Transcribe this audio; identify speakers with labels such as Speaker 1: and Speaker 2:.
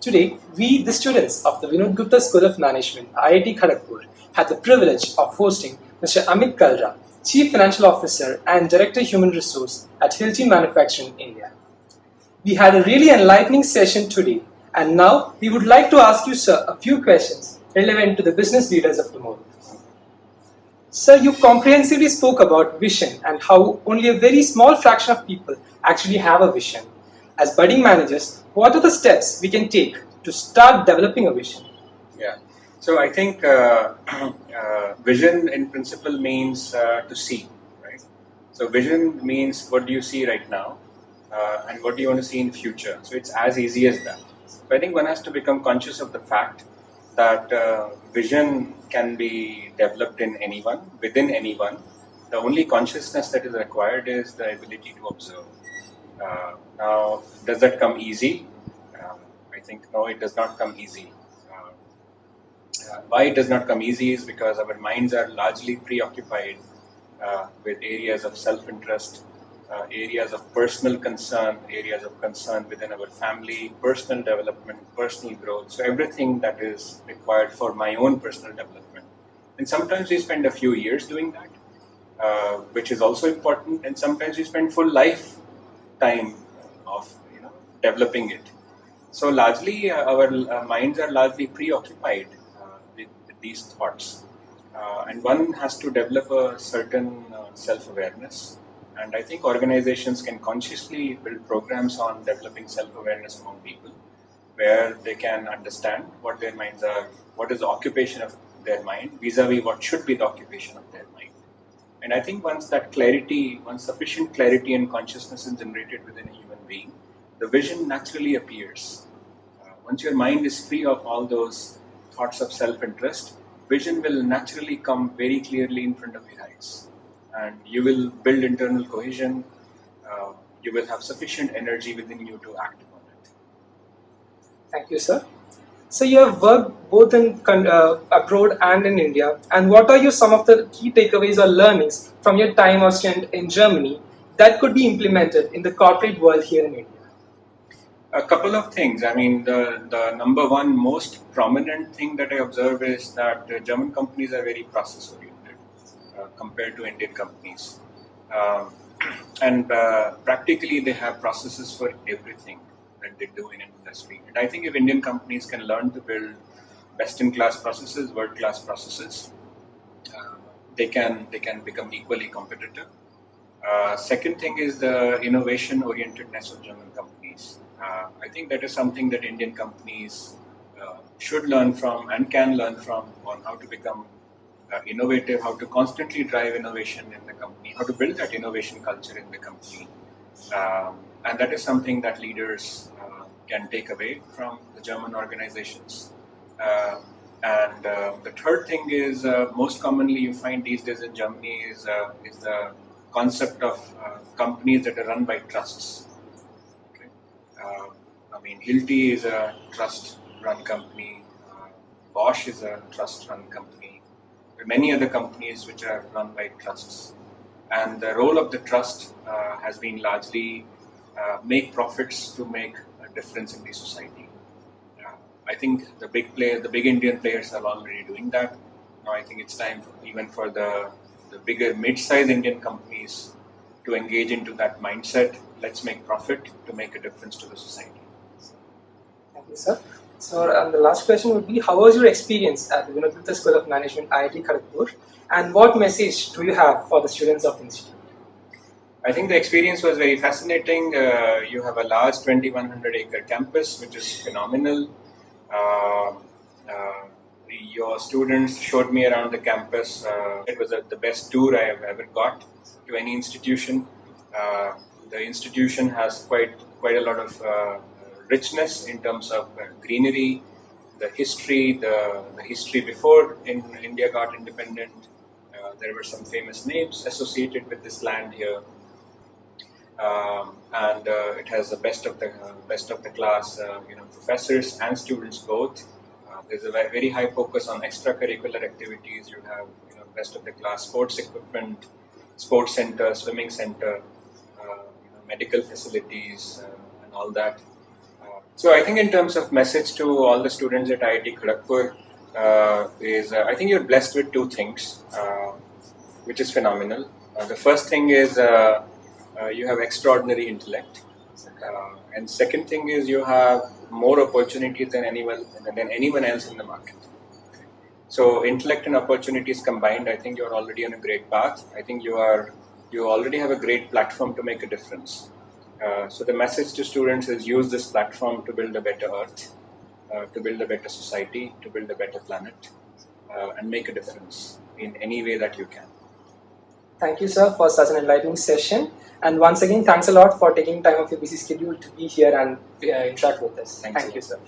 Speaker 1: Today, we, the students of the Vinod Gupta School of Management, IIT Kharagpur, had the privilege of hosting Mr. Amit Kalra, Chief Financial Officer and Director Human Resource at Hilti Manufacturing, India. We had a really enlightening session today, and now we would like to ask you, sir, a few questions relevant to the business leaders of tomorrow. Sir, you comprehensively spoke about vision and how only a very small fraction of people actually have a vision. As budding managers, what are the steps we can take to start developing a vision?
Speaker 2: Yeah, so I think vision in principle means to see, right? So vision means what do you see right now and what do you want to see in future. So it's as easy as that. So I think one has to become conscious of the fact that vision can be developed in anyone, within anyone. The only consciousness that is required is the ability to observe. Now, does that come easy? I think no, it does not come easy. Why it does not come easy is because our minds are largely preoccupied with areas of self-interest, areas of personal concern, areas of concern within our family, personal development, personal growth. So everything that is required for my own personal development. And sometimes we spend a few years doing that, which is also important. And sometimes we spend full lifetime of developing it. So largely our minds are largely preoccupied with these thoughts. And one has to develop a certain self-awareness. And I think organizations can consciously build programs on developing self-awareness among people, where they can understand what their minds are, what is the occupation of their mind, vis-a-vis what should be the occupation of their mind. And I think once sufficient clarity and consciousness is generated within a human being, the vision naturally appears. Once your mind is free of all those thoughts of self-interest, vision will naturally come very clearly in front of your eyes. And you will build internal cohesion, you will have sufficient energy within you to act upon it.
Speaker 1: Thank you, sir. So you have worked both in abroad and in India. And what are some of the key takeaways or learnings from your time or stint in Germany that could be implemented in the corporate world here in India?
Speaker 2: A couple of things. I mean, the number one most prominent thing that I observe is that German companies are very process-oriented compared to Indian companies. And practically they have processes for everything that they do in an industry. And I think if Indian companies can learn to build best-in-class processes, world-class processes, they can become equally competitive. Second thing is the innovation-orientedness of German companies. I think that is something that Indian companies should learn from and can learn from on how to become innovative, how to constantly drive innovation in the company, how to build that innovation culture in the company. And that is something that leaders can take away from the German organizations. And the third thing is most commonly you find these days in Germany is the concept of companies that are run by trusts. Okay. I mean, Hilti is a trust-run company. Bosch is a trust-run company. There are many other companies which are run by trusts. And the role of the trust has been largely make profits to make a difference in the society. I think the big Indian players are already doing that. Now I think it's time even for the bigger mid-sized Indian companies to engage into that mindset. Let's make profit to make a difference to the society.
Speaker 1: Thank you, sir. So the last question would be, how was your experience at the Vinod Gupta School of Management, IIT Kharagpur, and what message do you have for the students of the institute?
Speaker 2: I think the experience was very fascinating. You have a large 2,100-acre campus, which is phenomenal. Your students showed me around the campus. It was the best tour I have ever got to any institution. The institution has quite a lot of richness in terms of greenery, the history before India got independent. There were some famous names associated with this land here. And it has the best of the class, professors and students both. There's a very high focus on extracurricular activities. You have best of the class sports equipment, sports center, swimming center, medical facilities, and all that. So I think in terms of message to all the students at IIT Kharagpur I think you're blessed with two things, which is phenomenal. The first thing is you have extraordinary intellect, and second thing is you have more opportunities than anyone else in the market. So intellect and opportunities combined, I think you're already on a great path. I think you already have a great platform to make a difference. So the message to students is use this platform to build a better earth, to build a better society, to build a better planet, and make a difference in any way that you can.
Speaker 1: Thank you, sir, for such an enlightening session. And once again, thanks a lot for taking time of your busy schedule to be here and interact with us.
Speaker 2: Thanks
Speaker 1: Thank you, sir.